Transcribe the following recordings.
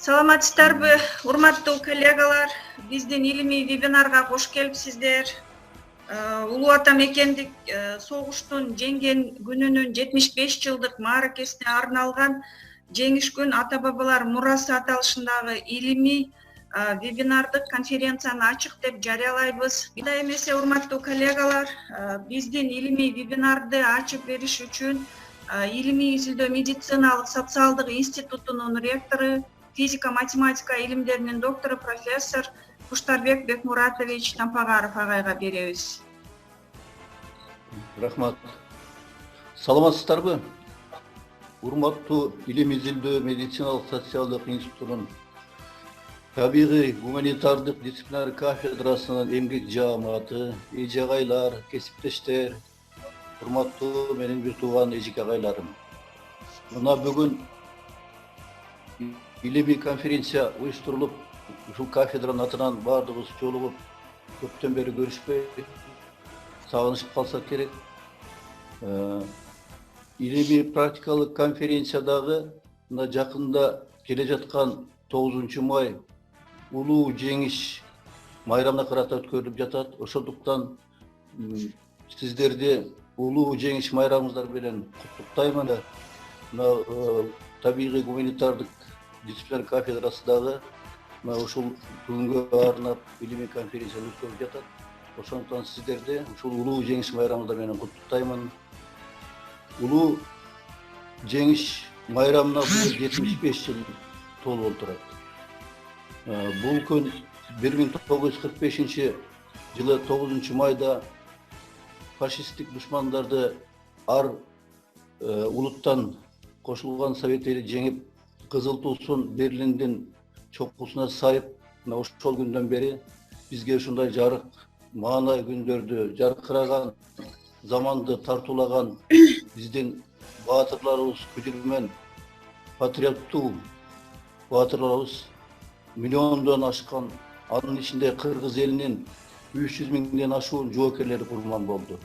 Саламатсыздарбы, урматтуу коллегалар. Биздин илимий вебинарга кош келипсиздер. Улуу ата мекендик согуштун жеңген күнүнүн 75 жылдык мааракесине арналган Жеңиш күн ата бабалар мурасы аталышындагы илимий вебинардык конференцияны ачык деп жарыялайбыз. Да эмесе, урматтуу коллегалар, биздин илимий вебинарды ачып бериш үчүн илимий изилдөө медициналык социалдык институтунун ректору, физика математика илимдеринин доктору профессор Куштарбек Бекмуратович Тампагаров агайга беребиз. Рахмат. Саламатсыздарбы? Урматтуу илим изилдөө медициналык социалдык институтунун табигый гуманитардык дисциплинар кафедрасынын эмгек жааматы, эже агайлар, кесиптештер, урматтуу менин бир тууган эжеке агайларым. Мына бүгүн илимий конференция уюштурулуп, ушул кафедранын атынан баардыгыбыз жолугуп, көптөн бери көрүшпөй, сагынышып калсак керек. Илимий практикалык конференциядагы мына жакында келе жаткан 9 май улуу жеңиш майрамына карата өткөрүлүп жатат. Ошондуктан сиздерди улуу жеңиш майрамыңыздар менен куттуктаймын. Мына табигый гуманитардык дисциплинар кафедрасындагы ушул күнгө арнап илимий конференция өткөрүлүп жатат. Ошондуктан сиздерди ушул улуу жеңиш майрамыңыздар менен куттуктаймын. Улуу жеңиш майрамына 75 жыл толуп отурат. Бул күн 1945 жылы 9 майда фашисттик душмандарды ар улуттан кошулган совет эли жеңип, Кызыл туусун Берлиндин чокусуна сайып, ошол күндөн бери бизге ушундай жарык маанай күндөрдү, жаркыраган заманды тартуулаган биздин баатырларыбыз, күдүрмөн, патриоттуу баатырларыбыз миллиондон ашкан, анын ичинде кыргыз элинин 300 миңден ашуун жоокерлери курман болду.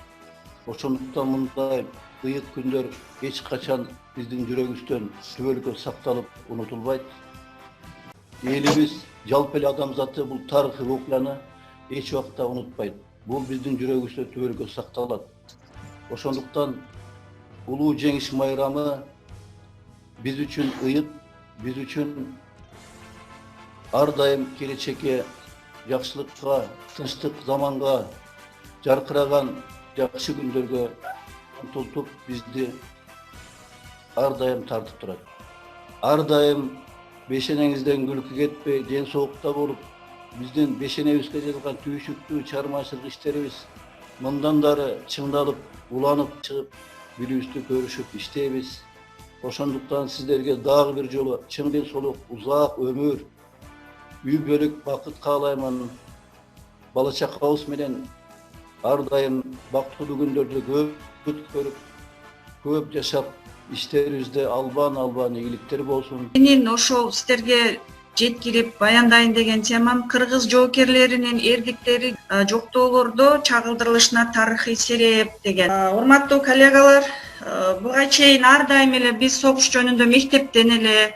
Ошондуктан мындай ыйык күндөр эч качан биздин жүрөгүбүздөн түбөлүккө сакталып унутулбайт. Элибиз, жалпы эле адамзаты бул тарыхый окуяны эч убакта унутпайт. Бул биздин жүрөгүбүздө түбөлүккө сакталат. Ошондуктан улуу жеңиш майрамы биз үчүн ыйык, биз үчүн ар дайым келечекке, жакшылыкка, тынчтык заманга, жаркыраган жакшы күндөргө умтултуп бизди ар дайым тартып турат. Ар дайым бешенеңизден күлкү кетпей, ден соолукта болуп, биздин бешенебизге жазылган түйшүктүү чармачылык иштерибиз мындан дары чыңдалып, уланып чыгып, бийлибизди көрүшүп иштейбиз. Ошондуктан сиздерге дагы бир жолу чың ден соолук, узак өмүр, үй бөлүк бакыт каалаймын. Бала чакабыз менен ар дайым бактылуу күндөрдү көп көрүп, көп жашап, иштерибизде албан ийгиликтер болсун. Менин ошол сиздерге жеткирип баяндайын деген темам кыргыз жоокерлеринин эрдиктери жоктоолордо чагылдырылышына тарыхый себеп деген. Урматтуу коллегалар, буга чейин ар дайым эле биз согуш жөнүндө мектептен эле,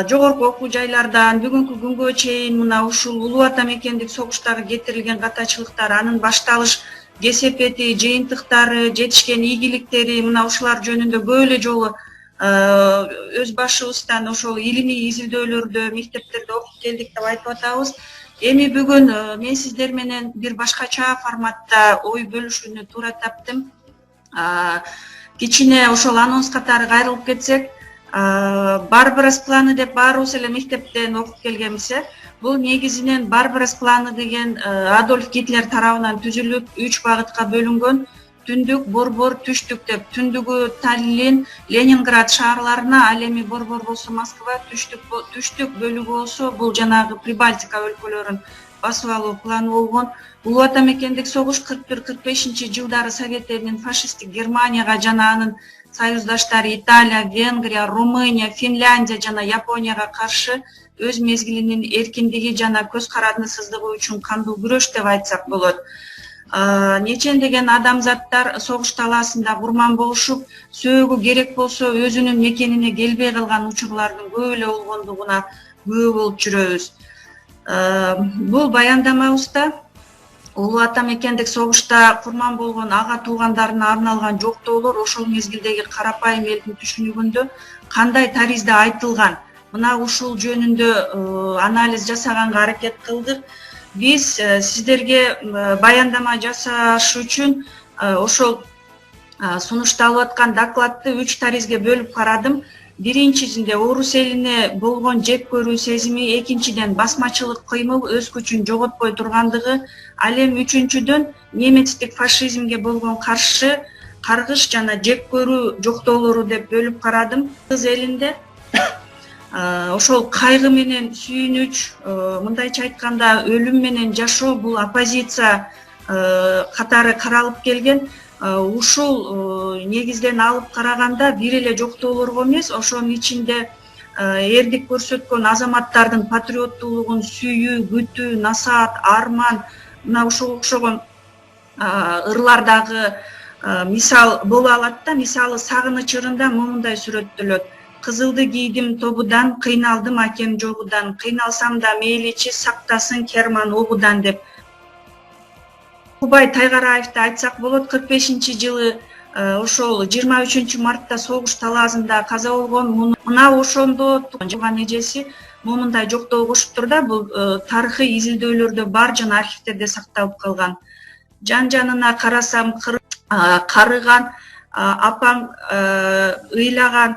жогорку окуу жайлардан бүгүнкү күнгө чейин мына ушул улуу ата мекендик согуштагы кетирилген катачылыктар, анын башталыш кесепети, жыйынтыктары, жетишкен ийгиликтери, мына ушулар жөнүндө көп эле жолу өз башыбыздан ошол илимий изилдөөлөрдө, мектептерде окуп келдик деп айтып атабыз. Эми бүгүн мен сиздер менен бир башкача форматта ой бөлүшүүнү туура таптым. Кичине ошол анонс катары кайрылып кетсек, Барбарос планы деп баарыбыз эле мектептен окуп келгенбиз. Бул негизинен Барбарос планы деген Адольф Гитлер тарабынан түзүлүп, 3 багытка бөлүнгөн. Түндүк, Борбор, түштүк деп. Түндүгү Таллин, Ленинград шаарларына, ал эми Борбор болсо Москва, түштүк бөлүгү болсо бул жанагы Прибалтика өлкөлөрүн басып алуу планы болгон. Улуу ата мекендик согуш 41-45 жылдары Совет элинин фашисттик Германияга жана анын союздаштары Италия, Венгрия, Румыния, Финляндия жана Японияга каршы өз мезгилинин эркиндиги жана көз карандысыздыгы үчүн кандуу күрөш деп айтсак болот. Нечендеген адамзаттар согуш талаасында курман болушуп, сөөгү керек болсо өзүнүн мекенине келбей калган учурлардын көп эле болгондугуна күбө болуп жүрөбүз. Бул баяндамабызда Улуу Ата Мекендик согушта курман болгон ага туугандарына арналган жоктоолор ошол мезгилдеги карапайым элдин түшүнүгүндө кандай таризде айтылган, мына ушул жөнүндө анализ жасаганга аракет кылдык. Биз сиздерге баяндама жасаш үчүн ошол сунушталып аткан докладты 3 таризге бөлүп карадым. Биринчисинде орус элине болгон жек көрүү сезими, экинчиден басмачылык кыймыл өз күчүн жоготпой тургандыгы, ал эми үчүнчүдөн немецтик фашизмге болгон каршы каргыш жана жек көрүү жоктоолору деп бөлүп карадым. Кыз элинде ошол кайгы менен сүйүнүч, мындайча айтканда өлүм менен жашоо бул оппозиция катары каралып келген. Ушул негизден алып караганда бир эле жоктоолорго эмес, ошонун ичинде эрдик көрсөткөн азаматтардын патриоттуулугун сүйүү, күтүү, насаат, арман, мына ушуга окшогон ырлар дагы мисал боло алат да. Мисалы Сагыныч ырында момундай сүрөттөлөт: кызылды кийдим тобудан, кыйналдым акем жогудан, кыйналсам да мейличи сактасын керман огудан деп. Кубай Тайгараевди айтсак болот. 45-жылы ошол 23 мартта согуш талаасында каза болгон. Мына ошондо тууган эжеси момундай жоктоо кошуптур да. Бул тарыхый изилдөөлөрдө бар жана архивтерде сакталып калган. Жан-жанына карасам карыган, апаң ыйлаган,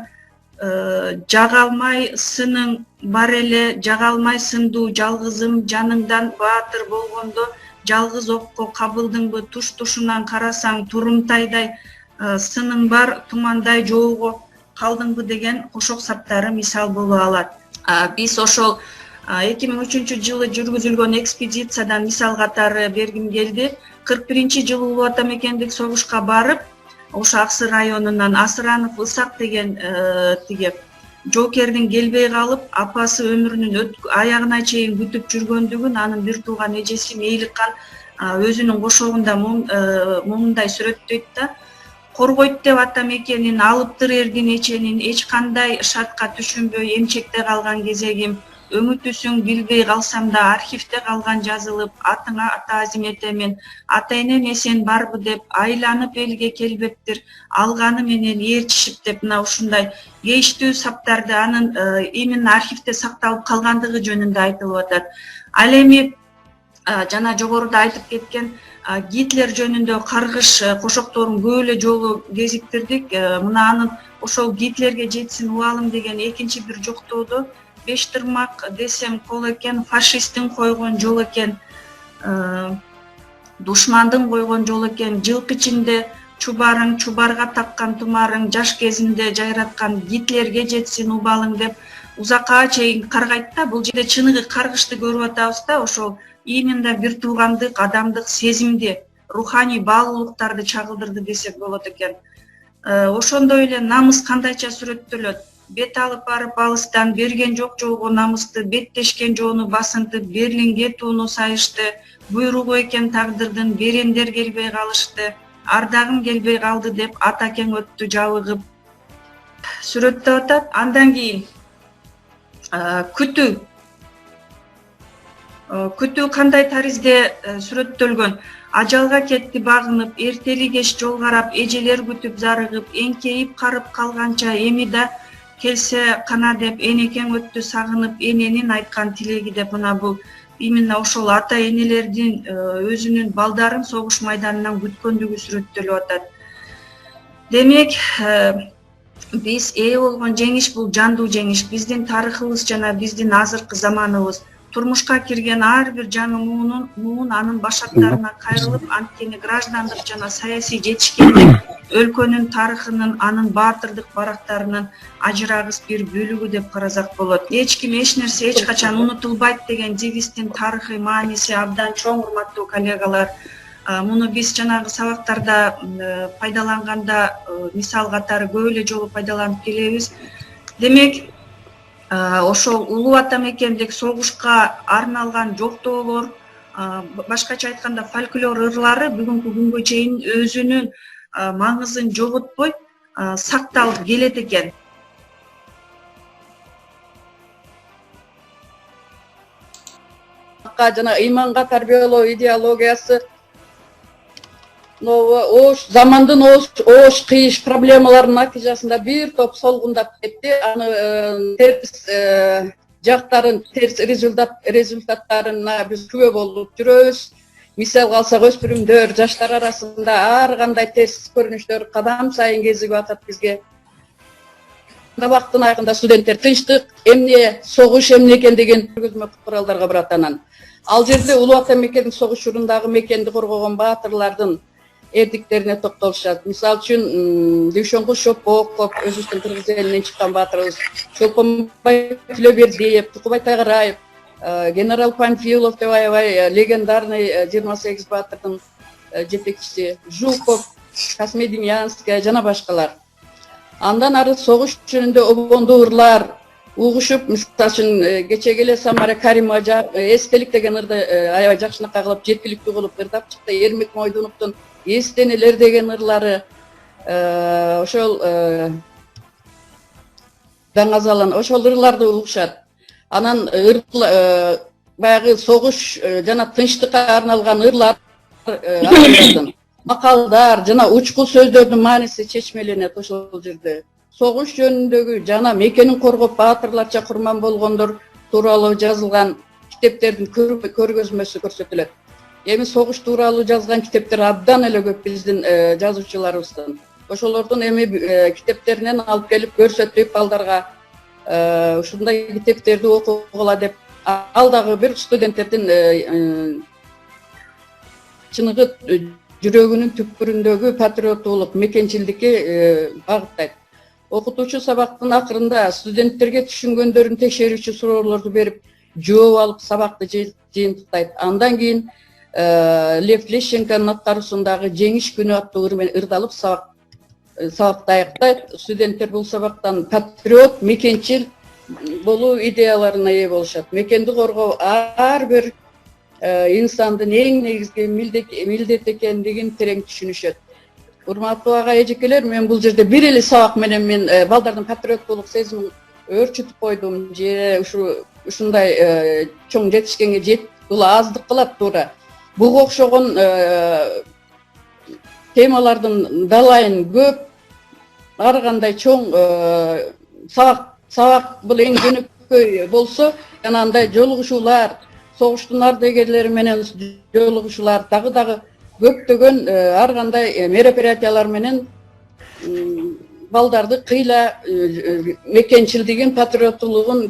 жага алмай сының бар эле, жага алмай сындуу жалгызым, жаныңдан баатыр болгондо жалгыз окко кабылдыңбы, туш-тушунан карасаң турумтайдай, сының бар тумандай жоого калдыңбы деген кошок саптары мисал боло алат. Биз ошол 2003-жылы жүргүзүлгөн экспедициядан мисал катары бергим келди. 41-жылы Улуу Ата Мекендик согушка барып, ошо Аксы районунан Асыранов Ысак деген тиги жоокердин келбей калып, апасы өмүрүнүн аягына чейин күтүп жүргөндүгүн анын бир тууган эжеси Мейликкан өзүнүн кошогунда момундай сүрөттөйт да. Коргойт деп ата мекенин, алыптыр эрдин эченин, эч кандай шартка түшүнбөй эмчекте калган кезегим, өңүтүсүң билбей калсам да архивде калган жазылып, атыңа таазим этемин, ата энем эсен барбы деп, айланып элге келбептир, алганы менен ээрчишип деп, мына ушундай кейиштүү саптарды анын именно архивде сакталып калгандыгы жөнүндө айтылып атат. Ал эми жана жогоруда айтып кеткен Гитлер жөнүндө каргыш кошокторун көп эле жолу кезиктирдик. Мына анын ошол Гитлерге жетсин убалым деген экинчи бир жоктоодо беш тырмак десем кол экен, фашисттин койгон жол экен, душмандын койгон жол экен, жылкы ичинде чубарың, чубарга таккан тумарың, жаш кезинде жайраткан Гитлерге жетсин убалың деп узакка чейин каргайт да. Бул жерде чыныгы каргышты көрүп атабыз да. Ошол именно бир туугандык, адамдык сезимди, руханий баалуулуктарды чагылдырды десек болот экен. Ошондой эле намыс кандайча сүрөттөлөт? Бет алып барып алыстан, берген жок жолго намысты, беттешкен жоону басынтып, Берлинге тууну сайышты, буйругу экен тагдырдын, берендер келбей калышты, ардагым келбей калды деп атакең өттү жабыгып сүрөттөп атат. Андан кийин күтүү кандай таризде сүрөттөлгөн? Ажалга кетти багынып, эртели кеч жол карап, эжелер күтүп зарыгып, эңкейип карып калганча эми да келсе кана деп, энекең өттү сагынып, эненин айткан тилеги деп. Мына бул именно ошол ата энелердин өзүнүн балдарын согуш майданынан күткөндүгү сүрөттөлүп атат. Демек, биз ээ болгон жеңиш бул жандуу жеңиш. Биздин тарыхыбыз жана биздин азыркы заманыбыз. Турмушка кирген ар бир жаңы муун анын башактарына кайрылып, анткени граждандык жана саясий жетишкендик өлкөнүн тарыхынын, анын баатырдык барактарынын ажырагыс бир бөлүгү деп карасак болот. Эч ким эч нерсе эч качан унутулбайт деген девиздин тарыхый мааниси абдан чоң, урматтуу коллегалар. Муну биз жанагы сабактарда пайдаланганда мисал катары көп эле жолу пайдаланып келебиз. Демек, ошол Улуу Ата Мекендик согушка арналган жоктоолор, башкача айтканда фольклор ырлары бүгүнкү күнгө чейин өзүнүн маңызын жоготпой сакталып келет экен. сабакка жана ыйманга тарбиялоо идеологиясы ош замандын ош кыйыш проблемаларынын натыйжасында бир топ солгундап кетти. Аны терс жактарын, терс результаттарына биз күбө болуп жүрөбүз. Мисалга алсак, өспүрүмдөр, жаштар арасында ар кандай терс көрүнүштөр кадам сайын кезигип атат бизге. Сабактын айкында студенттер тынчтык эмне, согуш эмне экендигин көргөзмө куралдарга барат анан. Ал жерде Улуу Ата Мекендин согуш учурундагы мекенди коргогон баатырлардын эрдиктерине токтолушат. Мисалы үчүн Дүйшөнгул Шопоков, өзүбүздүн кыргыз элинен чыккан баатырыбыз, Чолпонбай Төлөбердиев, Тукубай Тайгараев, генерал Панфилов деп аябай легендарный 28 баатырдын жетекчиси, Жуков, Касмедемьянская жана башкалар. Андан ары согуш жөнүндө обондуу ырлар угушуп, мисалы үчүн кечеге эле Самара Каримова эстелик деген ырды аябай жакшынакай кылып, жеткиликтүү кылып ырдап чыкты. Эрмек Мойдуновдун эстенелер деген ырлары, ошол Даңазалан, ошол ырларды угушат. Анан баягы согуш жана тынчтыкка арналган ырлар, макалдар жана учкул сөздөрдүн мааниси чечмеленет ошол жерде. Согуш жөнүндөгү жана мекенин коргоп баатырларча курман болгондор тууралуу жазылган китептердин көргөзмөсү көрсөтүлөт. Эми согуш тууралуу жазган китептер абдан эле көп биздин жазуучуларыбыздын. Ошолордун эми китептеринен алып келип көрсөтүп балдарга ушундай китептерди окугула деп, ал дагы бир студенттердин чыныгы жүрөгүнүн түпкүрүндөгү патриоттуулук, мекенчилдикке багыттайт. Окутуучу сабактын акырында студенттерге түшүнгөндөрүн текшерүүчү суроолорду берип, жооп алып сабакты жыйынтыктайт. Андан кийин Лев Лещенконун аткаруусундагы Жеңиш күнү аттуу ыр менен ырдалып сабакты аяктайт. Студенттер бул сабактан патриот, мекенчил болуу идеяларына ээ болушат. Мекенди коргоо ар бир инсандын эң негизги милдет экендигин терең түшүнүшөт. Урматтуу ага эжекелер, мен бул жерде бир эле сабак менен мен балдардын патриоттуулук сезимин өөрчүтүп койдум же ушундай чоң жетишкенге бул аздык кылат туура. Буга окшогон темалардын далайын көп, ар кандай чоң сабак бул эң жөнөкөй болсо, жана андай жолугушуулар, согуштун ардагерлери менен жолугушуулар дагы көптөгөн ар кандай мероприятиялар менен балдарды кыйла мекенчилдигин, патриоттуулугун,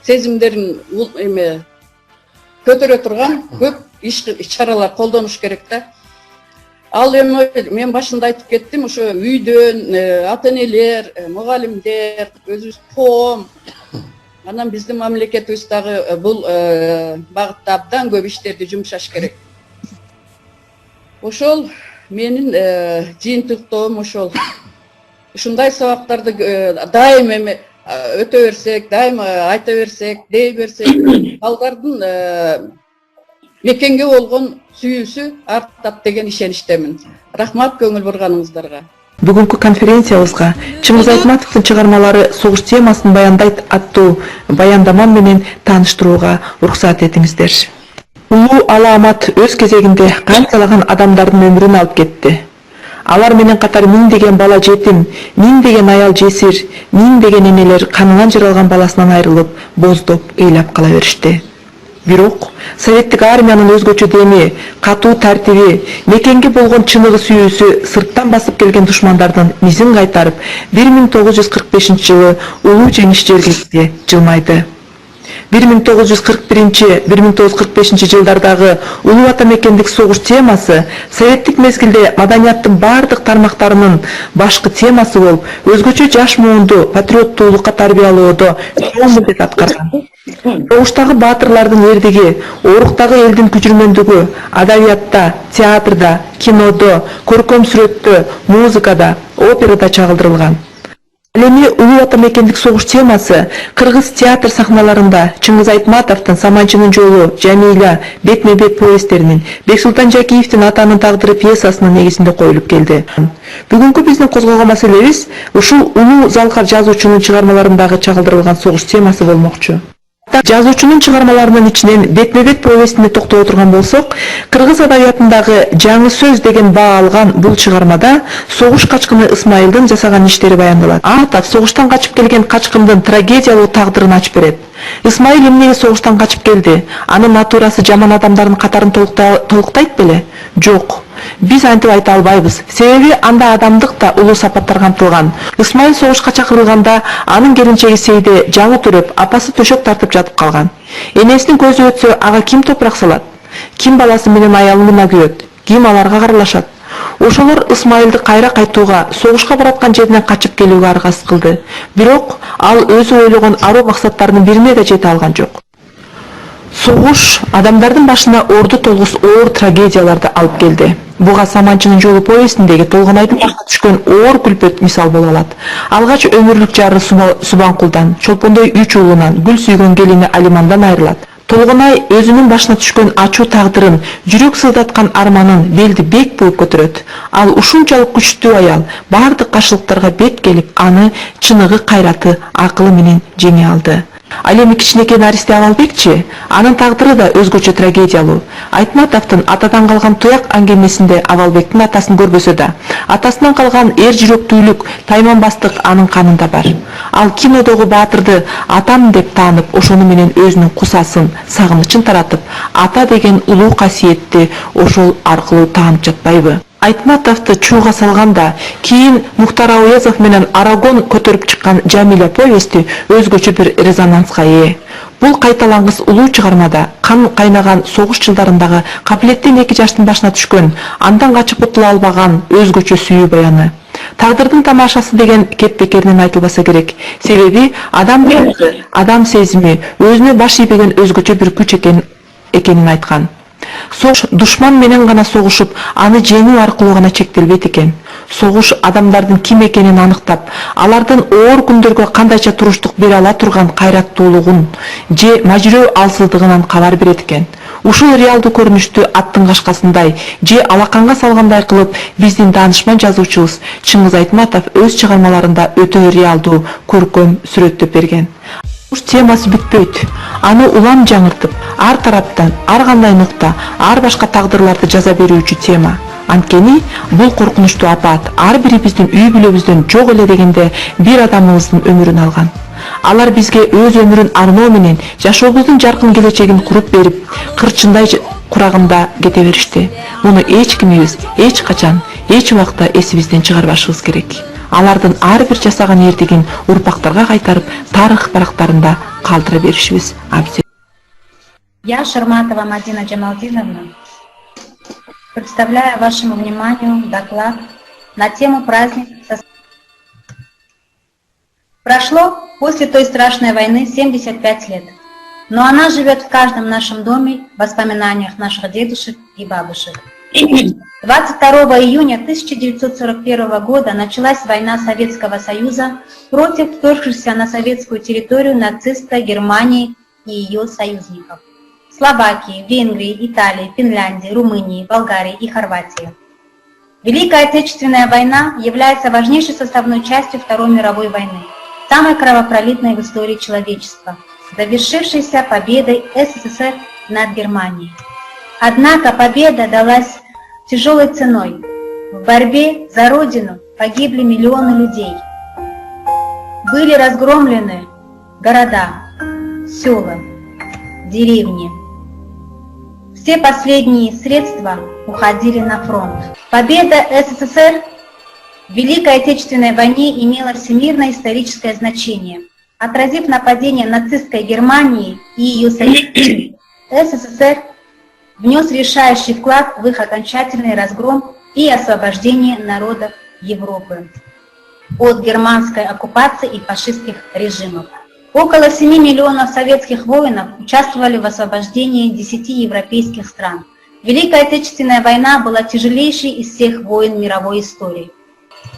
сезимдерин көтөрө турган көп иш-чаралар колдонуш керек да. Ал эми мен башында айтып кеттим, ошо үйдөн ата-энелер, мугалимдер, өзүбүз коом, анан биздин мамлекетибиз дагы бул багытта абдан көп иштерди жумшаш керек. Ошол менин жыйынтыктоом ошол. Ушундай сабактарды дайым эми өтө берсек, дайым айта берсек, дей берсек, балдардын мекенге болгон сүйүүсү артат деген ишеничтемин. Рахмат көңүл бурганыңыздарга. Бүгүнкү конференциябызга Чыңгыз Айтматовдун чыгармалары согуш темасын баяндайт аттуу баяндама менен тааныштырууга уруксат этиңиздер. Улуу Аламат өз кезегинде канчалаган адамдардын өмүрүн алып кетти. Алар менен катар миңдеген бала жетим, миңдеген аял жесир, миңдеген энелер канынан жаралган баласынан айрылып, боздоп, ыйлап кала беришти. Бирок советтик армиянын өзгөчө деми, катуу тартиби, мекенге болгон чыныгы сүйүүсү сырттан басып келген душмандардын мизин кайтарып, 1945-жылы улуу жеңиш жергиликте жылмайды. 1941-1945 жылдардагы Улуу Ата Мекендик согуш темасы советтик мезгилде маданияттын бардык тармактарынын башкы темасы болуп, өзгөчө жаш муунду патриоттуулукка тарбиялоодо чоң милдет аткарган. Согуштагы баатырлардын эрдиги, оруктагы элдин күчүрмөндүгү адабиятта, театрда, кинодо, көркөм сүрөттө, музыкада, операда чагылдырылган. Ал эми Улуу Ата Мекендик согуш темасы кыргыз театр сахналарында Чыңгыз Айтматовдун Саманчынын жолу, Жамиля, Бетме-бет повесттеринин, Бексултан Жакиевдин Атанын тагдыры пьесасынын негизинде коюлуп келди. Бүгүнкү биздин козгогон маселебиз ушул улуу залкар жазуучунун чыгармаларындагы чагылдырылган согуш темасы болмокчу. Жазуучунун чыгармаларынын ичинен бетме-бет повестине токтоло турган болсок, кыргыз адабиятындагы жаңы сөз деген баа алган бул чыгармада согуш качкыны Ысмайылдын жасаган иштери баяндалат. Атап согуштан качып келген качкындын трагедиялуу тагдырын ачып берет. Ысмайыл эмнеге согуштан качып келди? Анын натурасы жаман адамдардын катарын толуктайт беле? Жок. Биз антип айта албайбыз. Себеби анда адамдык да улуу сапаттар камтылган. Ысмайыл согушка чакырылганда анын келинчеги Сейде жаңы төрөп, апасы төшөк тартып жатып калган. Энесинин көзү өтсө, ага ким топурак салат? Ким баласы менен аялына күйөт? Ким аларга каралашат? Ошолор Ысмайылды кайра кайтууга, согушка бараткан жеринен качып келүүгө аргасыз кылды. Бирок ал өзү ойлогон аруу максаттарынын бирине да жете алган жок. Согуш адамдардын башына орду толгус оор трагедияларды алып келди. Буга Саманчынын жолу повестиндеги Толгонайдын башына түшкөн оор күлпөт мисал боло алат. Алгач өмүрлүк жары Субанкулдан, чолпондой 3 уулунан, гүл сүйгөн келини Алимандан айрылат. Толгонай өзүнүн башына түшкөн ачуу тагдырын, жүрөк сыздаткан арманын белди бек буып көтөрөт. Ал ушунчалык күчтүү аял бардык каршылыктарга бет келип, аны чыныгы, кайраты, акылы менен жеңе алды. Ал эми кичинекей Наристе Абалбекчи, анын тагдыры да өзгөчө трагедиялуу. Айтматовдун атадан калган туяк аңгемесинде Абалбектин атасын көрбөсө да, атасынан калган эр жүрөктүүлүк, тайманбастык анын канында бар. Ал кинодогу баатырды атам деп таанып, ошону менен өзүнүн кусасын, сагынычын таратып, ата деген улуу касиетти ошол аркылуу таанып жатпайбы? Айтматовду чууга салганда, кийин Мухтар Ауязов менен Арагон көтөрүп чыккан Жамиля повести өзгөчө бир резонанска ээ. Бул кайталангыс улуу чыгармада кан кайнаган согуш жылдарындагы капилеттен 2 жаштын башына түшкөн, андан качып кутула албаган өзгөчө сүйүү баяны. Тагдырдын тамашасы деген кеп-бекеринен айтылбаса керек. Себеби адам дүйнөсү, адам сезими өзүнө баш ийбеген өзгөчө бир күч экенин айткан. Согуш душман менен гана согушуп, аны жеңүү аркылуу гана чектелбейт экен. Согуш адамдардын ким экенин аныктап, алардын оор күндөргө кандайча туруштук бере ала турган кайраттуулугун же мажирөө алсыздыгынан кабар берет экен. Ушул реалдуу көрүнүштү аттын кашкасындай же алаканга салгандай кылып, биздин даанышман жазуучубуз Чыңгыз Айтматов өз чыгармаларында өтө реалдуу, көркөм сүрөттөп берген. Темасы бүтпөйт. Аны улам жаңыртып, ар тараптан, ар кандай нукта, ар башка тагдырларды жаза берүүчү тема. Анткени бул коркунучтуу апат ар бирибиздин үй бүлөбүздөн жок эле дегенде бир адамыбыздын өмүрүн алган. Алар бизге өз өмүрүн арноо менен жашообуздун жаркын келечегин куруп берип, кырчындай курагында кете беришти. Муну эч кимибиз, эч качан, эч убакта эсибизден чыгарбашыбыз керек. Алардын ар бир жасаган эрдигин урпактарга кайтарып, тарых барактарында калтыра беришибиз абзел. Я, Шарматова Мадина Джамалдиновна, представляю вашему вниманию доклад на тему праздник. Прошло после той страшной войны 75 лет, но она живет в каждом нашем доме, в воспоминаниях наших дедушек и бабушек. 22 июня 1941 года началась война Советского Союза против вторгшихся на советскую территорию нацистской Германии и ее союзников. Словакии, Венгрии, Италии, Финляндии, Румынии, Болгарии и Хорватии. Великая Отечественная война является важнейшей составной частью Второй мировой войны, самой кровопролитной в истории человечества, завершившейся победой СССР над Германией. Однако победа далась тяжелой ценой. В борьбе за Родину погибли миллионы людей. Были разгромлены города, села, деревни. Все последние средства уходили на фронт. Победа СССР в Великой Отечественной войне имела всемирное историческое значение. Отразив нападение нацистской Германии и ее союзников, СССР внес решающий вклад в их окончательный разгром и освобождение народов Европы от германской оккупации и фашистских режимов. Около 7 миллионов советских воинов участвовали в освобождении 10 европейских стран. Великая Отечественная война была тяжелейшей из всех войн мировой истории.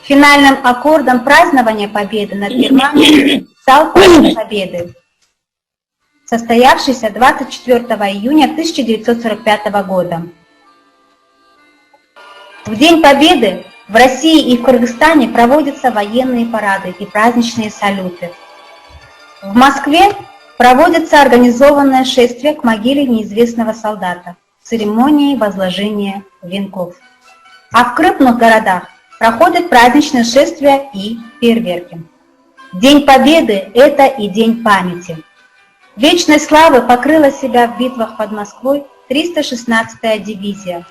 Финальным аккордом празднования победы над Германией стал Парад Победы, состоявшийся 24 июня 1945 года. В День Победы в России и в Кыргызстане проводятся военные парады и праздничные салюты. В Москве проводится организованное шествие к могиле неизвестного солдата, церемонии возложения венков. А в крупных городах проходят праздничные шествия и фейерверки. День Победы – это и день памяти. Вечной славы покрыла себя в битвах под Москвой 316-я дивизия,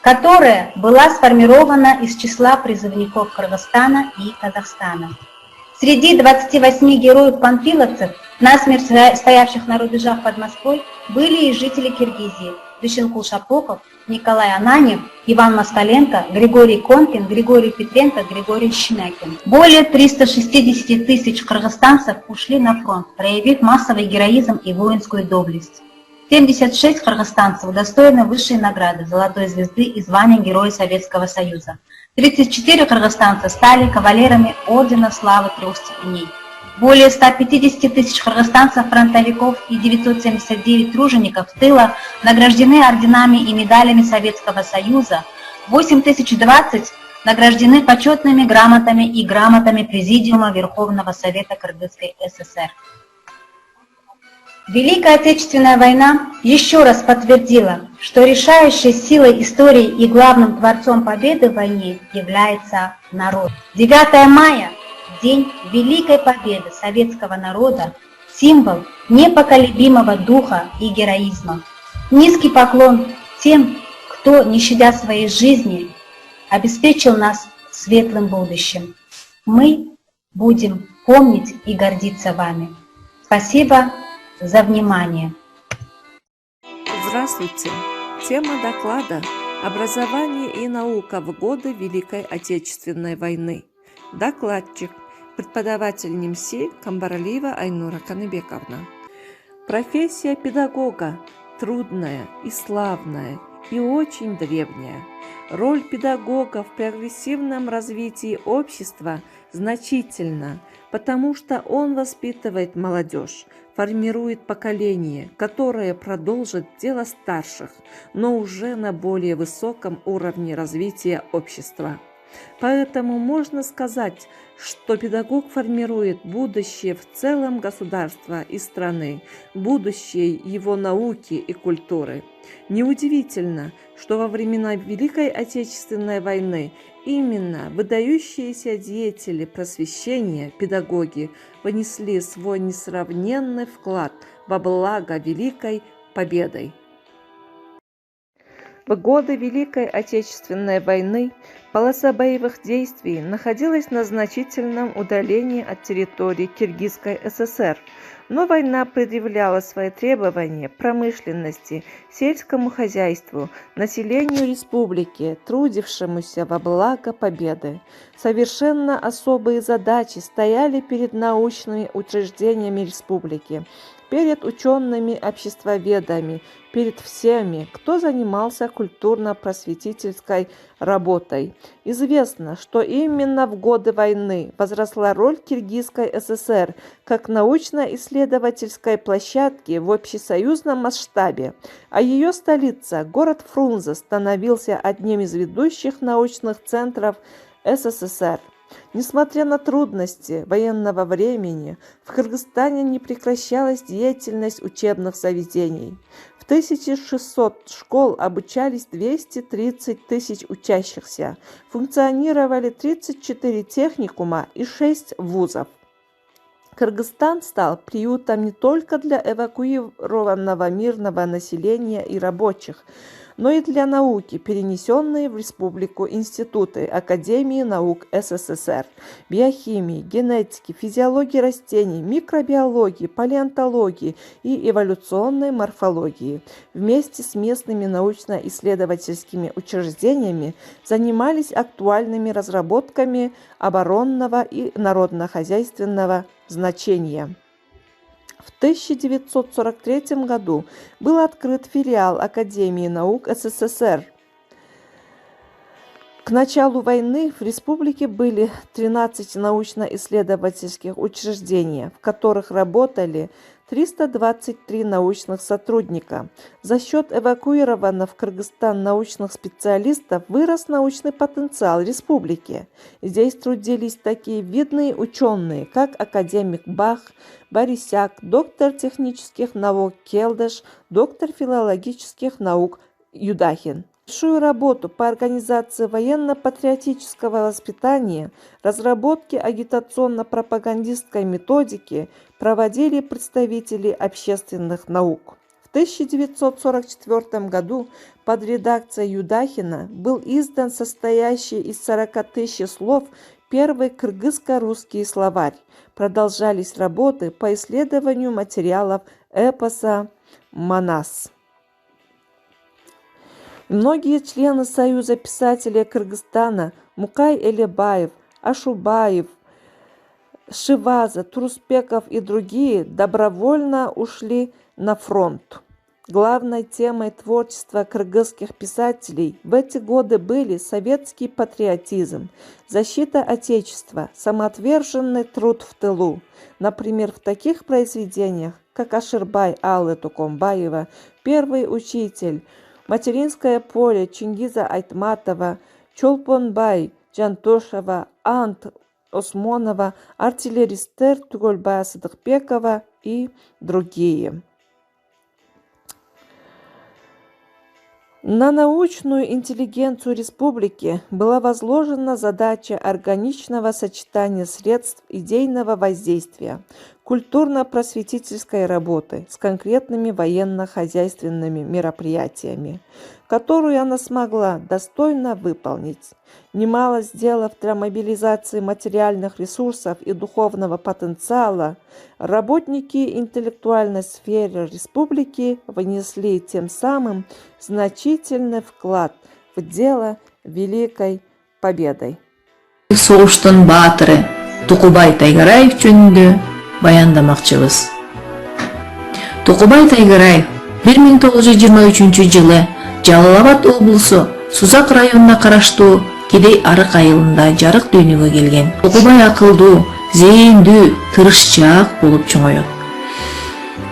которая была сформирована из числа призывников Кыргызстана и Казахстана. Среди 28 героев-панфиловцев, насмерть стоявших на рубежах под Москвой, были и жители Киргизии: Дышенкул Шапоков, Николай Ананев, Иван Москаленко, Григорий Конкин, Григорий Петренко, Григорий Щемякин. Более 360 тысяч кыргызстанцев ушли на фронт, проявив массовый героизм и воинскую доблесть. 76 кыргызстанцев удостоены высшей награды Золотой звезды и звания Героя Советского Союза. 34 кыргызстанца стали кавалерами Ордена Славы Трех Степеней. Более 150 тысяч кыргызстанцев-фронтовиков и 979 тружеников тыла награждены орденами и медалями Советского Союза, 8020 награждены почетными грамотами и грамотами Президиума Верховного Совета Кыргызской ССР. Великая Отечественная война еще раз подтвердила, что решающей силой истории и главным творцом победы в войне является народ. 9 мая – День Великой Победы советского народа, символ непоколебимого духа и героизма. Низкий поклон тем, кто, не щадя своей жизни, обеспечил нас светлым будущим. Мы будем помнить и гордиться вами. Спасибо за внимание. Здравствуйте! Тема доклада «Образование и наука в годы Великой Отечественной войны». Докладчик, преподаватель НИМСИ Камбаралиева Айнура Каныбековна. Профессия педагога трудная и славная, и очень древняя. Роль педагога в прогрессивном развитии общества значительна, потому что он воспитывает молодежь, формирует поколение, которое продолжит дело старших, но уже на более высоком уровне развития общества. Поэтому можно сказать, что педагог формирует будущее в целом государства и страны, будущее его науки и культуры. Неудивительно, что во времена Великой Отечественной войны именно выдающиеся деятели просвещения, педагоги, внесли свой несравненный вклад во благо Великой Победой. В годы Великой Отечественной войны полоса боевых действий находилась на значительном удалении от территории Киргизской ССР, но война предъявляла свои требования промышленности, сельскому хозяйству, населению республики, трудившемуся во благо победы. Совершенно особые задачи стояли перед научными учреждениями республики, перед учеными-обществоведами, перед всеми, кто занимался культурно-просветительской работой. Известно, что именно в годы войны возросла роль Киргизской ССР как научно-исследовательской площадки в общесоюзном масштабе, а ее столица, город Фрунзе, становился одним из ведущих научных центров СССР. Несмотря на трудности военного времени, в Кыргызстане не прекращалась деятельность учебных заведений. В 1600 школ обучались 230 тысяч учащихся, функционировали 34 техникума и 6 вузов. Кыргызстан стал приютом не только для эвакуированного мирного населения и рабочих, но и для науки, перенесенные в республику институты Академии наук СССР, биохимии, генетики, физиологии растений, микробиологии, палеонтологии и эволюционной морфологии. Вместе с местными научно-исследовательскими учреждениями занимались актуальными разработками оборонного и народно-хозяйственного значения. В 1943 году был открыт филиал Академии наук СССР. К началу войны в республике были 13 научно-исследовательских учреждений, в которых работали 323 научных сотрудника. За счет эвакуированных в Кыргызстан научных специалистов вырос научный потенциал республики. Здесь трудились такие видные ученые, как академик Бах, Борисяк, доктор технических наук Келдыш, доктор филологических наук Юдахин. Большую работу по организации военно-патриотического воспитания, разработке агитационно-пропагандистской методики проводили представители общественных наук. В 1944 году под редакцией Юдахина был издан состоящий из 40 тысяч слов первый кыргызско-русский словарь. Продолжались работы по исследованию материалов эпоса «Манас». Многие члены Союза писателей Кыргызстана Мукай Элебаев, Ашубаев, Шиваза, Туруспеков и другие добровольно ушли на фронт. Главной темой творчества кыргызских писателей в эти годы были советский патриотизм, защита Отечества, самоотверженный труд в тылу. Например, в таких произведениях, как Аширбай Аллы Тукумбаева, «Первый учитель», «Материнское поле» Чингиза Айтматова, Чолпонбай Жантошева, Ант Осмонова, артиллеристер Тугольбая Садыкбекова и другие. На научную интеллигенцию республики была возложена задача органичного сочетания средств идейного воздействия, культурно-просветительской работы с конкретными военно-хозяйственными мероприятиями, которую она смогла достойно выполнить, немало сделав для мобилизации материальных ресурсов и духовного потенциала. Работники интеллектуальной сферы республики внесли тем самым значительный вклад в дело Великой Победой. Соғыштын баатыры Тукубай Тайгараев жөнүндө баяндамакчыбыз. Тукубай Тайгараев 1923 жылы Жалал-Абад облусу Сузак районуна караштуу Кедей Арык айылында жарык дүйнөгө келген. Тукубай акылдуу, зээндүү, тырышчаак болуп чоңойот.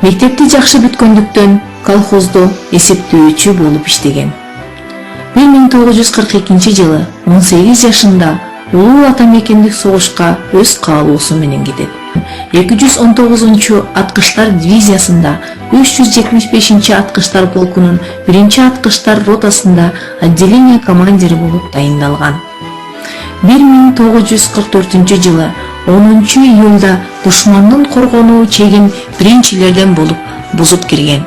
Мектепти жакшы бүткөндүктөн колхоздо эсептөөчү болуп иштеген. 1942 жылы 18 жашында улуу атамекендик согушка өз каалоосу менен кетет. 219 аткыштар дивизиясында 375 аткыштар полкунун 1-аткыштар ротасында отделение командири болуп дайындалган. 1944 жылы 10 июлда душмандын коргонуу чегин биринчилерден болуп бузуп кирген.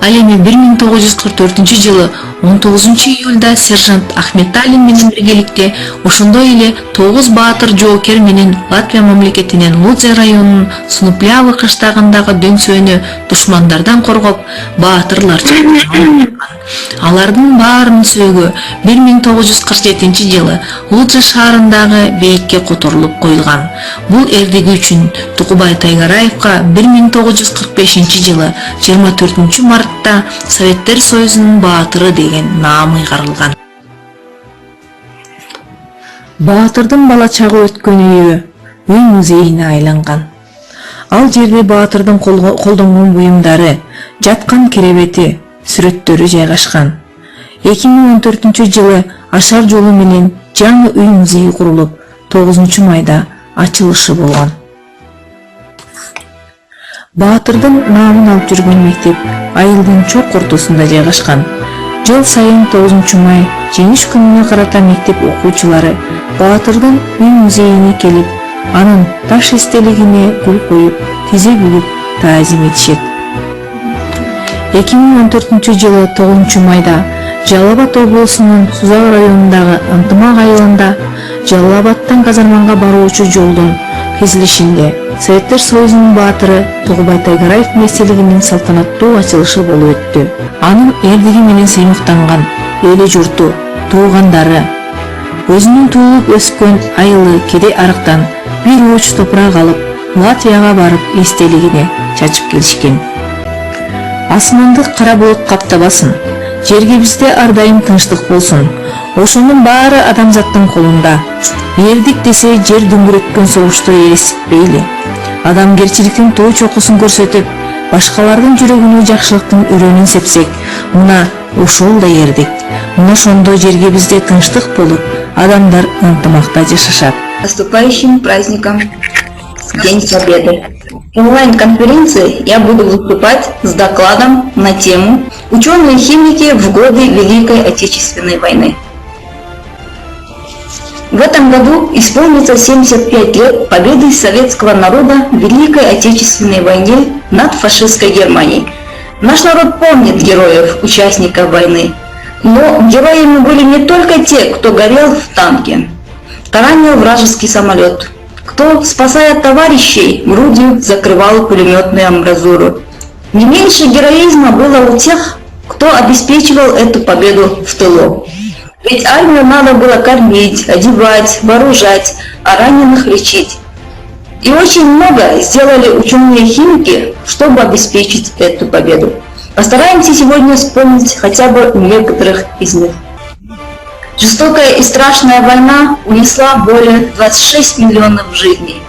Ал эми 1944 жылы 19 июлда сержант Ахметалин менен биргеликте ошондой эле 9 баатыр жоокер менен Латвия мамлекетинин Лудзе районунун Снуплявы кыштагындагы дөңсөөнү душмандардан коргоп, баатырлар чакырган. Алардын баарынын сөөгү 1947 жылы Лудзе шаарындагы бейикке которулуп коюлган. Бул эрдиги үчүн Тукубай Тайгараевка 1945 жылы 24 мартта Советтер Союзунун баатыры деген наам ыйгарылган. Баатырдын бала чагы өткөн үйү үй музейине айланган. Ал жерде баатырдын колдонгон буюмдары, жаткан керебети, сүрөттөрү жайгашкан. 2014 жылы Ашар жолу менен жаңы үй музейи курулуп, 9 майда ачылышы болгон. Баатырдын наамын алып жүргөн мектеп айылдын чок ортосунда жайгашкан. Жыл сайын 9 май жеңиш күнүнө карата мектеп окуучулары Баатырдын үй музейине келип, анын таш эстелигине гүл коюп, тизе бүгүп таазим этишет. 2014 жылы 9 майда Жалал-Абад облусунун Сузак районундагы Ынтымак айылында Жалал-Абадтан Казарманга баруучу жолдун кесилишинде Советтер Союзунун баатыры Тукубай Тайгараевдин эстелигинин салтанаттуу ачылышы болуп өттү. Анын эрдиги менен сыймыктанган эли журту, туугандары, өзүнүн туулуп өскөн айылы Кедей Арыктан бир ууч топурак алып, Латвияга барып эстелигине чачып келишкен. Асманды кара булут каптабасын, жерге бизде ар дайым тынчтык болсун. Ошонун баары адамзаттын колунда. Эрдик десе жер дөңгөрөткөн согушта элестетпейли. адамгерчиликтин тоо чокусун көрсөтүп, башкалардын жүрөгүнө жакшылыктын үрөнүн сепсек, мына ушул да эрдик. Мына ошондо жергебизде тынчтык болуп, адамдар ынтымакта жашашат. Наступающим праздником День Победы. В онлайн-конференции я буду выступать с докладом на тему «Ученые-химики в годы Великой Отечественной войны». В этом году исполнится 75 лет победы советского народа в Великой Отечественной войне над фашистской Германией. Наш народ помнит героев, участников войны, но героями были не только те, кто горел в танке, таранил вражеский самолет, кто, спасая товарищей, грудью закрывал пулеметную амбразуру. Не меньше героизма было у тех, кто обеспечивал эту победу в тылу. Ведь армию надо было кормить, одевать, вооружать, а раненых лечить. И очень много сделали ученые-химики, чтобы обеспечить эту победу. Постараемся сегодня вспомнить хотя бы некоторых из них. Жестокая и страшная война унесла более 26 миллионов жизней.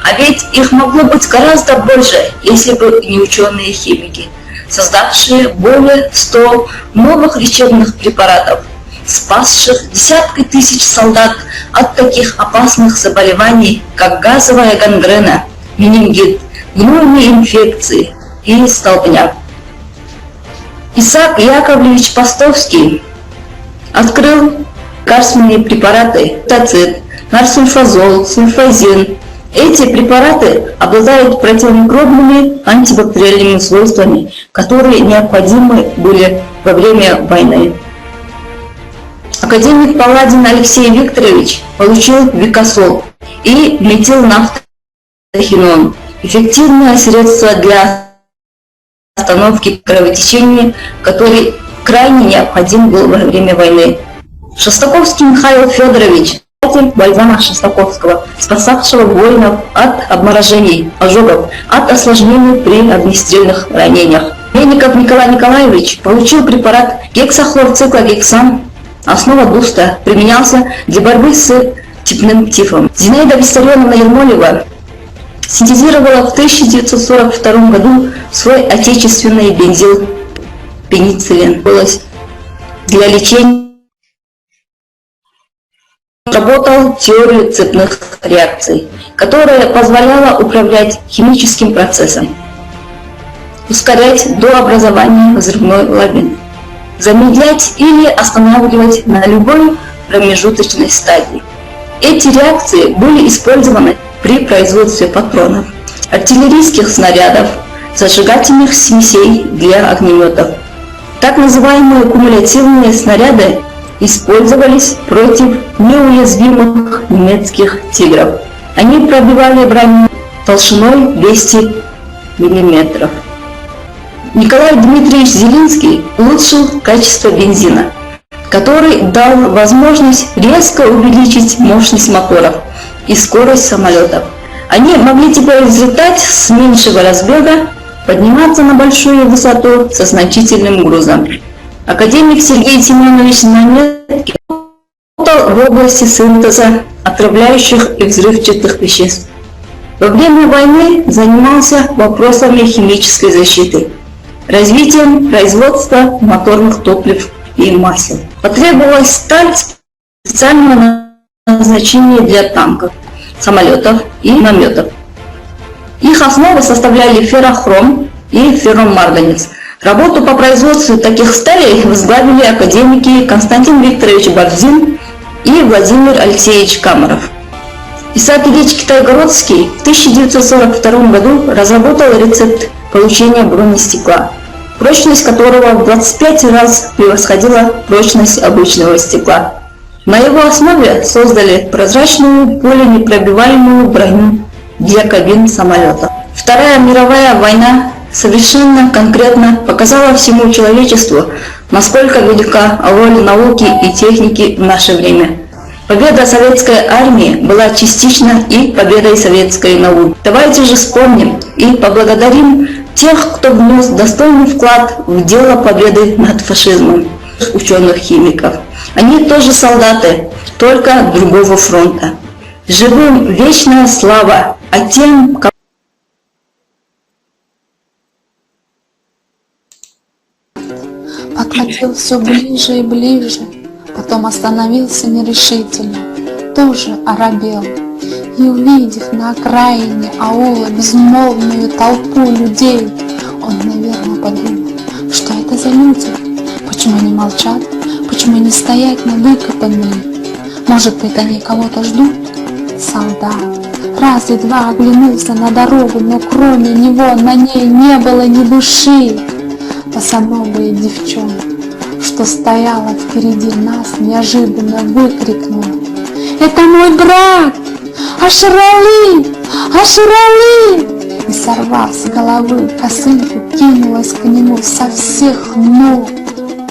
А ведь их могло быть гораздо больше, если бы не ученые-химики, создавшие более 100 новых лечебных препаратов, спасших десятки тысяч солдат от таких опасных заболеваний, как газовая гангрена, менингит, гнойные инфекции и столбняк. Исаак Яковлевич Постовский открыл лекарственные препараты тацит, нарсульфазол, сульфазин. Эти препараты обладают противомикробными антибактериальными свойствами, которые необходимы были во время войны. Академик Паладин Алексей Викторович получил викосол и метилнафтохинон, эффективное средство для остановки кровотечения, который крайне необходим был во время войны. Шостаковский Михаил Федорович, бальзама Шостаковского, спасавшего воинов от обморожений, ожогов, от осложнений при огнестрельных ранениях. Мельников Николай Николаевич получил препарат гексахлорциклогексан, основа ДУСТа, применялся для борьбы с типным тифом. Зинаида Виссарионовна Ермолева синтезировала в 1942 году свой отечественный бензил пенициллин для лечения. Разработал теорию цепных реакций, которая позволяла управлять химическим процессом, ускорять до образования взрывной лавины, замедлять или останавливать на любой промежуточной стадии. Эти реакции были использованы при производстве патронов, артиллерийских снарядов, зажигательных смесей для огнеметов. Так называемые кумулятивные снаряды использовались против неуязвимых немецких тигров. Они пробивали броню толщиной 200 мм. Николай Дмитриевич Зелинский улучшил качество бензина, который дал возможность резко увеличить мощность моторов и скорость самолетов. Они могли теперь взлетать с меньшего разбега, подниматься на большую высоту со значительным грузом. Академик Сергей Семенович Наметкин работал в области синтеза отравляющих и взрывчатых веществ. Во время войны занимался вопросами химической защиты, развитием производства моторных топлив и масел. Потребовалась сталь специального назначения для танков, самолетов и минометов. Их основы составляли феррохром и ферромарганец. Работу по производству таких сталей возглавили академики Константин Викторович Борзин и Владимир Алексеевич Камаров. Исаак Ильич Китайгородский в 1942 году разработал рецепт получения бронестекла, прочность которого в 25 раз превосходила прочность обычного стекла. На его основе создали прозрачную пуленепробиваемую броню для кабин самолета. Вторая мировая война совершенно конкретно показала всему человечеству, насколько велика роль науки и техники в наше время. Победа советской армии была частично и победой советской науки. Давайте же вспомним и поблагодарим тех, кто внес достойный вклад в дело победы над фашизмом, ученых-химиков. Они тоже солдаты, только другого фронта. Живым вечная слава, а тем, подходил все ближе и ближе, потом остановился нерешительно, тоже оробел. И увидев на окраине аула безмолвную толпу людей, он, наверное, подумал, что это за люди, почему они молчат, почему не стоять на выкопанные, может быть, они кого-то ждут? Солдат раз и два оглянулся на дорогу, но кроме него на ней не было ни души. Босоногая девчонка, что стояла впереди нас, неожиданно выкрикнула: «Это мой брат! Ашрали! Ашрали!» И, сорвав с головы косынку, кинулась к нему со всех ног.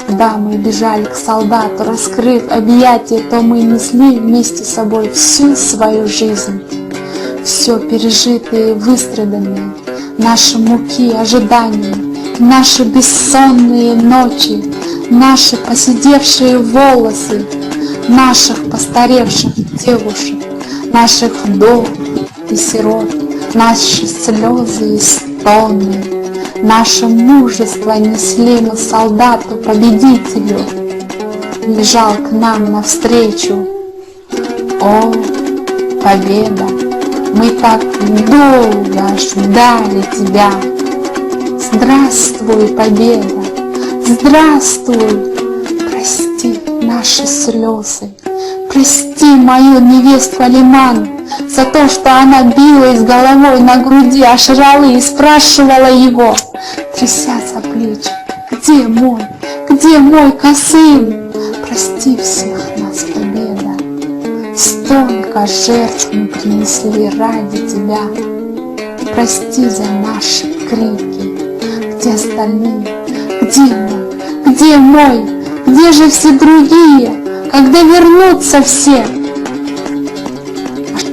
Когда мы бежали к солдату, раскрыв объятия, то мы несли вместе с собой всю свою жизнь. Все пережитые и выстраданные, наши муки, ожидания, наши бессонные ночи, наши поседевшие волосы, наших постаревших девушек, наших вдов и сирот, наши слезы и стоны, наше мужество несли мы солдату-победителю, бежал к нам навстречу. О, победа! Мы так долго ждали тебя. Здравствуй, победа! Здравствуй! Прости наши слезы, прости мою невесту Алиман за то, что она билась головой на груди Ашралы и спрашивала его, тряся за плечи: где мой Касым? Прости всех нас, победа! Столько жертв мы принесли ради тебя. Прости за наши крики. Где остальные? Где мой? Где же все другие? Когда вернутся все?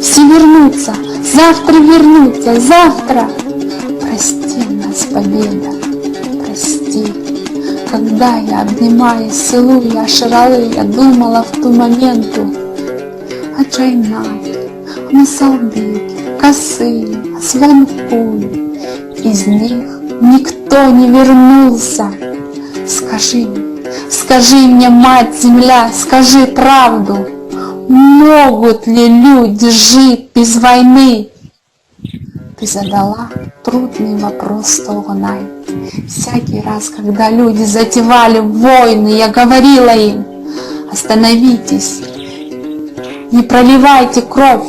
Все вернутся. Завтра вернутся. Завтра. Прости нас, победа. Прости. Когда я, обнимая, целуя Ашралы, я думала в ту моменту о Джайнабе, о Масалбеке, Касыме, о Сванпуле. Из них никто не вернулся. Скажи мне, мать-земля, скажи правду. Могут ли люди жить без войны? Ты задала трудный вопрос, Толгонай. Всякий раз, когда люди затевали войны, я говорила им: остановитесь, не проливайте кровь.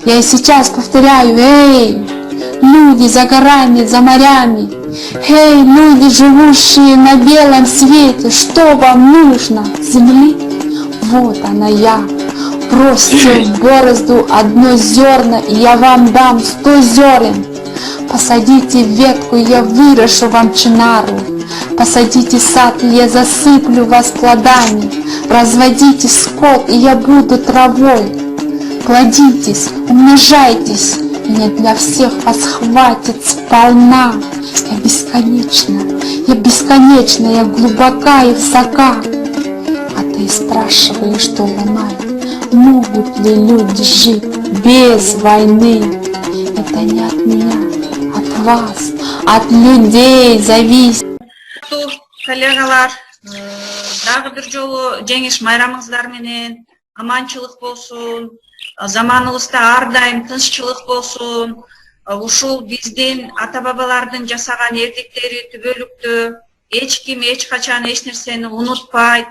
Я и сейчас повторяю: эй, люди за горами, за морями, эй, люди, живущие на белом свете, что вам нужно? Земли? Вот она я. Бросьте в борозду одно зерно, и я вам дам 100 зерен. Посадите ветку, и я вырошу вам чинару. Посадите сад, и я засыплю вас плодами. Разводите скот, и я буду травой. Плодитесь, умножайтесь, меня для всех вас хватит сполна. Я бесконечна, я глубока и высока. А ты спрашиваешь, Толгонай, могут ли люди жить без войны? Это не от меня, от вас, от людей зависит. Коллегалар, дагы бир жолу жеңиш майрамыңыздар менен, аманчылык болсун, заманыбызда ар дайым тынччылык болсун. Ушул биздин ата бабалардын жасаган эрдиктери түбөлүктүү, эч ким эч качан эч нерсени унутпайт.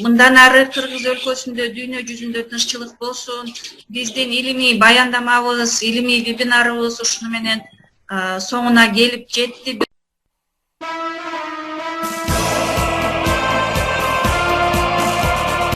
Мындан ары Кыргыз өлкөсүндө, дүйнө жүзүндө тынччылык болсун. Биздин илимий баяндамабыз, илимий вебинарыбыз ушуну менен соңуна келип жетти.